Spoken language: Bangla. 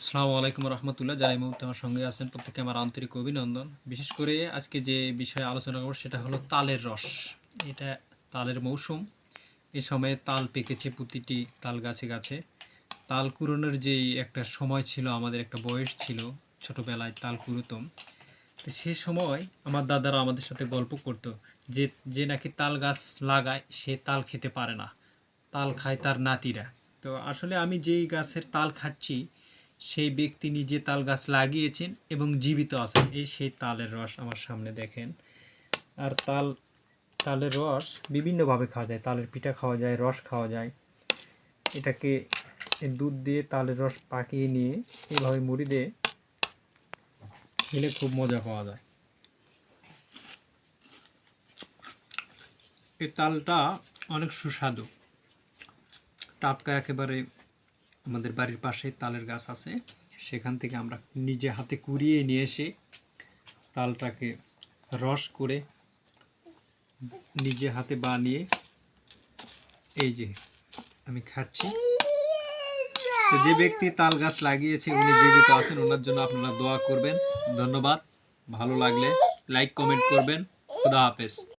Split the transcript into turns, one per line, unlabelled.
আসসালামু আলাইকুম রহমতুল্লাহ। যারা এই মুহূর্তে আমার সঙ্গে আছেন প্রত্যেককে আমার আন্তরিক অভিনন্দন। বিশেষ করে আজকে যে বিষয়ে আলোচনা করব সেটা হলো তালের রস। এটা তালের মৌসুম। এই সময়ে তাল পেকেছে প্রতিটি তাল গাছে গাছে। তাল কুড়োনোর যেই একটা সময় ছিল, আমাদের একটা বয়স ছিল, ছোটোবেলায় তাল কুড়োতাম। তো সে সময় আমার দাদারা আমাদের সাথে গল্প করতো যে যে নাকি তাল গাছ লাগায় সে তাল খেতে পারে না, তাল খায় তার নাতিরা। তো আসলে আমি যেই গাছের তাল খাচ্ছি সেই ব্যক্তি নিজে তাল গাছ লাগিয়েছেন এবং জীবিত আছেন। এই সেই তালের রস আমার সামনে দেখেন। আর তালের রস বিভিন্নভাবে খাওয়া যায়। তালের পিঠা খাওয়া যায়, রস খাওয়া যায়। এটাকে দুধ দিয়ে তালের রস পাকিয়ে নিয়ে এভাবে মুড়ি দিয়ে খেলে খুব মজা পাওয়া যায়। এই তালটা অনেক সুস্বাদু, টাটকা একেবারে। আমাদের বাড়ির পাশে তালের গাছ আছে, সেখান থেকে আমরা নিজে হাতে কুড়িয়ে নিয়ে এসে তালটাকে রস করে নিজে হাতে বানিয়ে এই যে আমি খাচ্ছি। তো যে ব্যক্তি তাল গাছ লাগিয়েছে উনি জীবিত আছেন, ওনার জন্য আপনারা দোয়া করবেন। ধন্যবাদ। ভালো লাগলে লাইক কমেন্ট করবেন। খুদা হাফেজ।